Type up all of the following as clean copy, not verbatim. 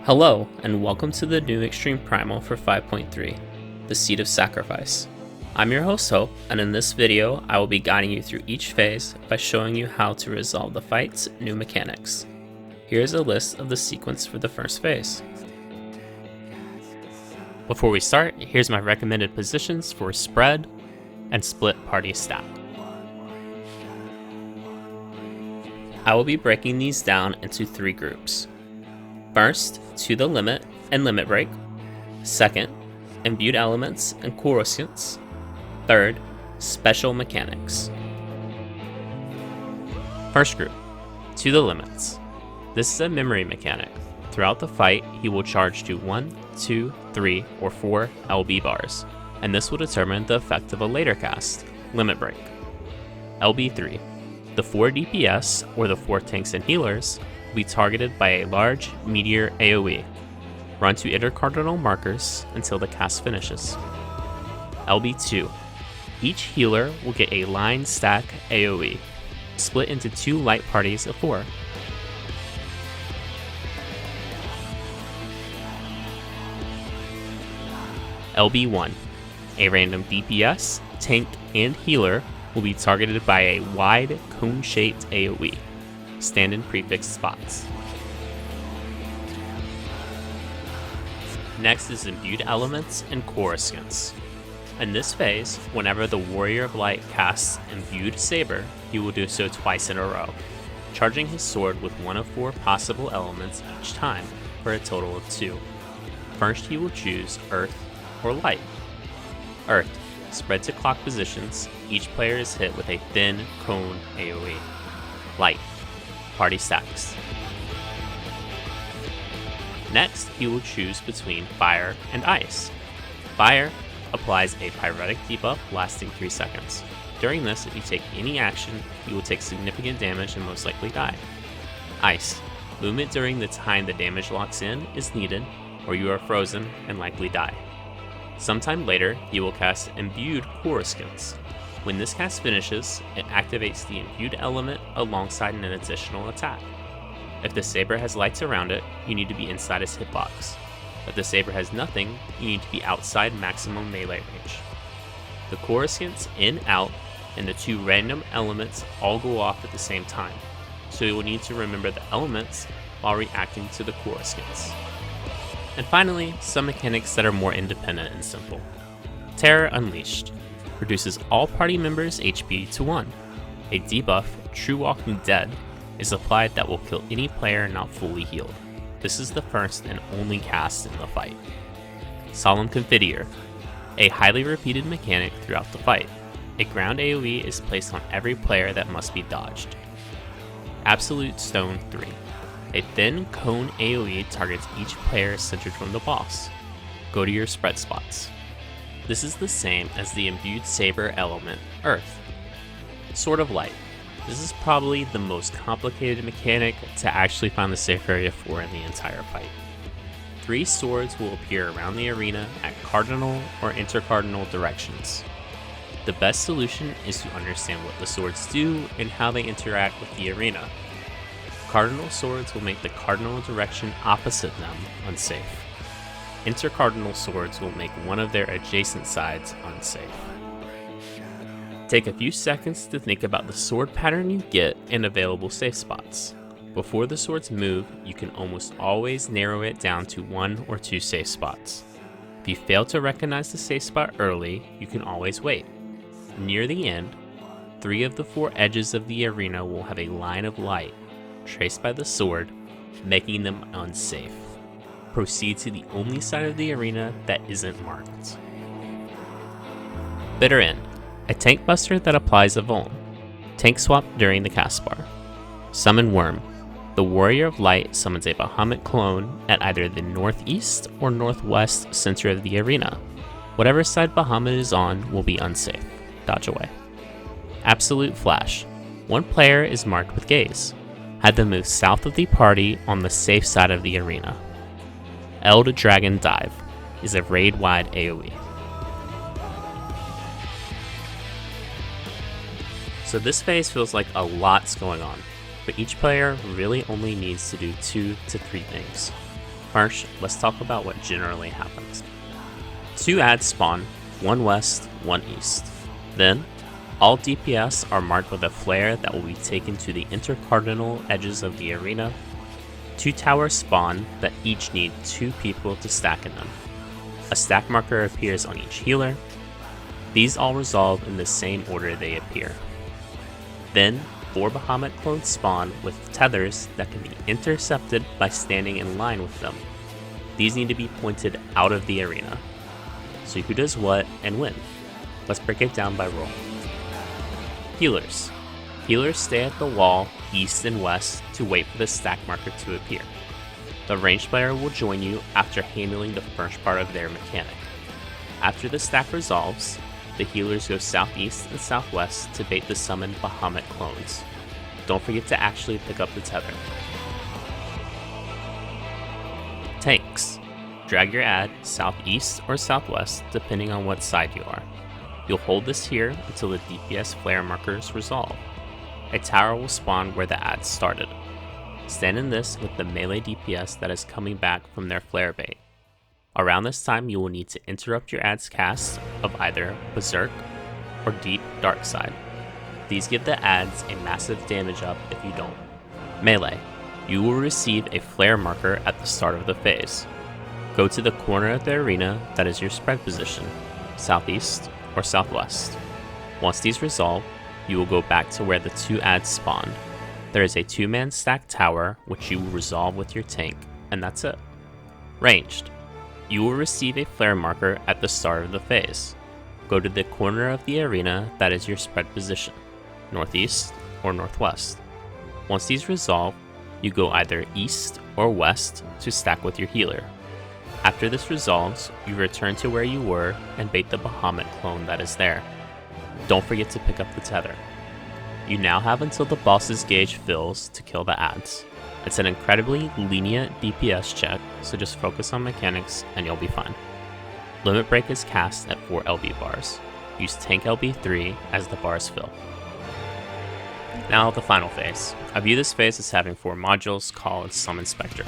Hello, and welcome to the new Extreme Primal for 5.3, the Seed of Sacrifice. I'm your host Hope, and in this video I will be guiding you through each phase by showing you how to resolve the fight's new mechanics. Here's a list of the sequence for the first phase. Before we start, here's my recommended positions for spread and split party stack. I will be breaking these down into three groups. First, to the limit and limit break. Second, imbued elements and Coruscance. Third, special mechanics. First group, to the limits. This is a memory mechanic. Throughout the fight, he will charge to 1, 2, 3, or 4 LB bars, and this will determine the effect of a later cast, limit break. LB3. The 4 DPS, or the 4 tanks and healers, will be targeted by a large meteor AoE. Run to intercardinal markers until the cast finishes. LB2. Each healer will get a line stack AoE, split into 2 light parties of 4. LB1. A random DPS, tank, and healer will be targeted by a wide cone-shaped AoE. Stand in prefix spots. Next is imbued elements and Coruscance. In this phase, whenever the Warrior of Light casts imbued saber, he will do so twice in a row, charging his sword with one of 4 possible elements each time, for a total of 2. First, he will choose Earth or Light. Earth. Spread to clock positions, each player is hit with a thin cone AoE. Light. Party stacks. Next, he will choose between Fire and Ice. Fire applies a pyretic debuff lasting 3 seconds. During this, if you take any action, you will take significant damage and most likely die. Ice. Movement during the time the damage locks in is needed, or you are frozen and likely die. Sometime later, he will cast Imbued Coruscance. When this cast finishes, it activates the imbued element alongside an additional attack. If the saber has lights around it, you need to be inside his hitbox. If the saber has nothing, you need to be outside maximum melee range. The Coruscance in, out, and the 2 random elements all go off at the same time, so you will need to remember the elements while reacting to the Coruscance. And finally, some mechanics that are more independent and simple. Terror Unleashed reduces all party members' HP to 1. A debuff, True Walking Dead, is applied that will kill any player not fully healed. This is the first and only cast in the fight. Solemn Confiteor, a highly repeated mechanic throughout the fight. A ground AoE is placed on every player that must be dodged. Absolute Stone 3. A thin cone AoE targets each player centered from the boss. Go to your spread spots. This is the same as the imbued saber element, Earth. Sword of Light. This is probably the most complicated mechanic to actually find the safe area for in the entire fight. 3 swords will appear around the arena at cardinal or intercardinal directions. The best solution is to understand what the swords do and how they interact with the arena. Cardinal swords will make the cardinal direction opposite them unsafe. Intercardinal swords will make one of their adjacent sides unsafe. Take a few seconds to think about the sword pattern you get and available safe spots. Before the swords move, you can almost always narrow it down to 1 or 2 safe spots. If you fail to recognize the safe spot early, you can always wait. Near the end, 3 of the 4 edges of the arena will have a line of light traced by the sword, making them unsafe. Proceed to the only side of the arena that isn't marked. Bitter End. A tank buster that applies a Vuln. Tank swap during the cast bar. Summon Worm. The Warrior of Light summons a Bahamut clone at either the northeast or northwest center of the arena. Whatever side Bahamut is on will be unsafe. Dodge away. Absolute Flash. 1 player is marked with Gaze. Have them move south of the party on the safe side of the arena. Eld Dragon Dive is a raid-wide AoE. So this phase feels like a lot's going on, but each player really only needs to do 2 to 3 things. First, let's talk about what generally happens. 2 adds spawn, 1 west, 1 east. Then, all DPS are marked with a flare that will be taken to the intercardinal edges of the arena. 2 towers spawn that each need 2 people to stack in them. A stack marker appears on each healer. These all resolve in the same order they appear. Then, 4 Bahamut clones spawn with tethers that can be intercepted by standing in line with them. These need to be pointed out of the arena. So who does what and when? Let's break it down by role. Healers. Healers stay at the wall, east and west, to wait for the stack marker to appear. The ranged player will join you after handling the first part of their mechanic. After the stack resolves, the healers go southeast and southwest to bait the summoned Bahamut clones. Don't forget to actually pick up the tether. Tanks. Drag your ad southeast or southwest depending on what side you are. You'll hold this here until the DPS flare markers resolve. A tower will spawn where the ad started. Stand in this with the melee DPS that is coming back from their flare bait. Around this time you will need to interrupt your ad's cast of either Berserk or Deep Dark Side. These give the ads a massive damage up if you don't. Melee. You will receive a flare marker at the start of the phase. Go to the corner of the arena that is your spread position, southeast or southwest. Once these resolve, you will go back to where the 2 ads spawned. There is a 2-man stack tower which you will resolve with your tank, and that's it. Ranged. You will receive a flare marker at the start of the phase. Go to the corner of the arena that is your spread position, northeast or northwest. Once these resolve, you go either east or west to stack with your healer. After this resolves, you return to where you were and bait the Bahamut clone that is there. Don't forget to pick up the tether. You now have until the boss's gauge fills to kill the ads. It's an incredibly lenient DPS check, so just focus on mechanics and you'll be fine. Limit Break is cast at 4 LB bars. Use Tank LB3 as the bars fill. Now the final phase. I view this phase as having 4 modules called Summon Spectre,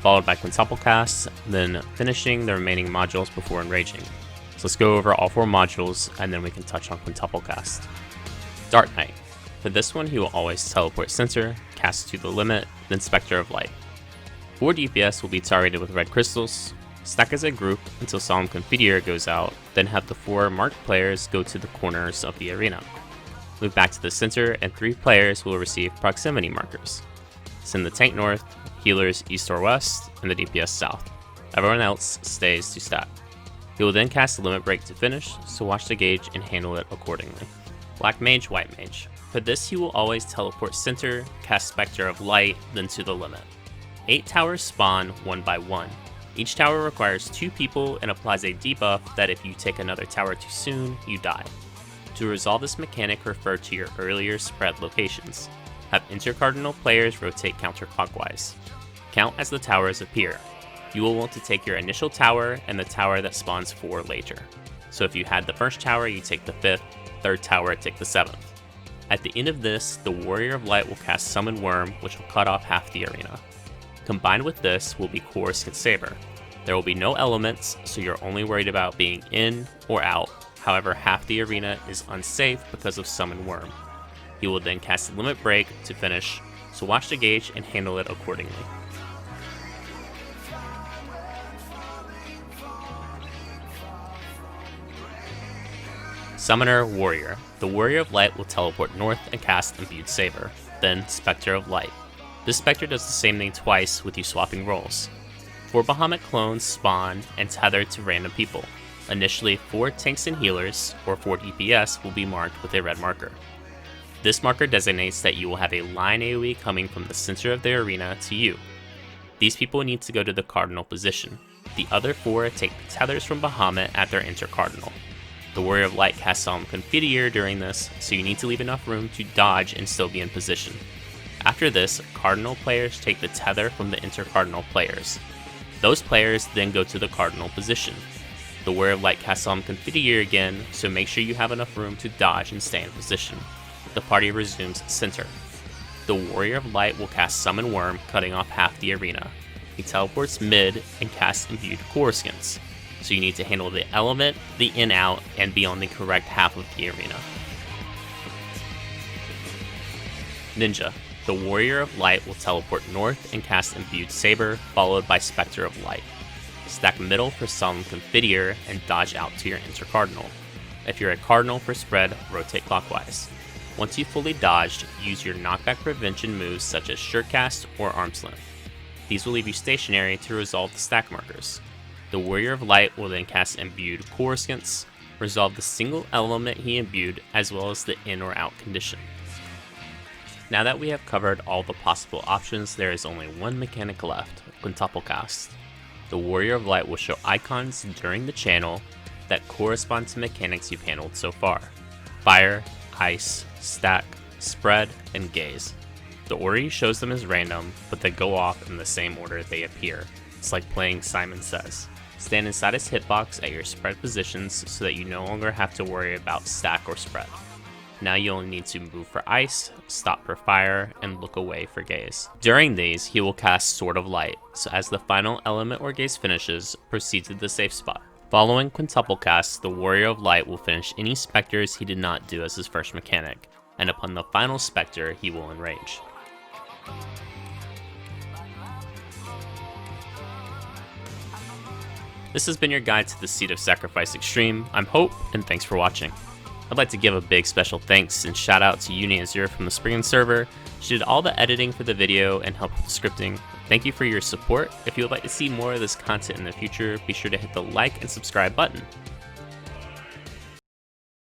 followed by Quintuplecast, then finishing the remaining modules before enraging. So let's go over all 4 modules and then we can touch on Quintuplecast. Dark Knight. For this one, he will always teleport center, cast to the limit, then Spectre of Light. 4 DPS will be targeted with red crystals, stack as a group until Solemn Confiteor goes out, then have the 4 marked players go to the corners of the arena. Move back to the center and 3 players will receive proximity markers. Send the tank north, healers east or west, and the DPS south. Everyone else stays to stack. He will then cast a Limit Break to finish, so watch the gauge and handle it accordingly. Black Mage, White Mage. For this he will always teleport center, cast Spectre of Light, then to the limit. 8 towers spawn 1 by 1. Each tower requires 2 people and applies a debuff that if you take another tower too soon, you die. To resolve this mechanic, refer to your earlier spread locations. Have intercardinal players rotate counterclockwise. Count as the towers appear. You will want to take your initial tower and the tower that spawns 4 later. So if you had the first tower, you take the 5th, 3rd tower, take the 7th. At the end of this, the Warrior of Light will cast Summon Worm, which will cut off half the arena. Combined with this will be Coruscance Saber. There will be no elements, so you're only worried about being in or out. However, half the arena is unsafe because of Summon Worm. He will then cast Limit Break to finish, so watch the gauge and handle it accordingly. Summoner Warrior. The Warrior of Light will teleport north and cast Imbued Saber, then Spectre of Light. This Spectre does the same thing twice with you swapping roles. 4 Bahamut clones spawn and tether to random people. Initially, 4 tanks and healers, or 4 DPS, will be marked with a red marker. This marker designates that you will have a line AoE coming from the center of the arena to you. These people need to go to the cardinal position. The other 4 take the tethers from Bahamut at their intercardinal. The Warrior of Light casts Solemn Confiteor during this, so you need to leave enough room to dodge and still be in position. After this, cardinal players take the tether from the intercardinal players. Those players then go to the cardinal position. The Warrior of Light casts Solemn Confiteor again, so make sure you have enough room to dodge and stay in position. The party resumes center. The Warrior of Light will cast Summon Worm, cutting off half the arena. He teleports mid and casts Imbued Coruscance, so you need to handle the element, the in-out, and be on the correct half of the arena. Ninja. The Warrior of Light will teleport north and cast Imbued Saber, followed by Spectre of Light. Stack middle for Solemn Confiteor and dodge out to your intercardinal. If you're a cardinal for spread, rotate clockwise. Once you've fully dodged, use your knockback prevention moves such as Surecast or Arm's Length. These will leave you stationary to resolve the stack markers. The Warrior of Light will then cast Imbued Coruscance, resolve the single element he imbued as well as the in or out condition. Now that we have covered all the possible options, there is only one mechanic left, Quintuplecast. The Warrior of Light will show icons during the channel that correspond to mechanics you've handled so far: Fire, Ice, Stack, Spread, and Gaze. The order he shows them is random, but they go off in the same order they appear. It's like playing Simon Says. Stand inside his hitbox at your spread positions so that you no longer have to worry about stack or spread. Now you only need to move for Ice, stop for Fire, and look away for Gaze. During these, he will cast Sword of Light, so as the final element or gaze finishes, proceed to the safe spot. Following Quintuplecast, the Warrior of Light will finish any Spectres he did not do as his first mechanic, and upon the final Spectre, he will enrage. This has been your guide to the Seat of Sacrifice Extreme. I'm Hope, and thanks for watching. I'd like to give a big special thanks and shout out to Yuni Azure from the Spring server. She did all the editing for the video and helped with the scripting. Thank you for your support. If you would like to see more of this content in the future, be sure to hit the like and subscribe button.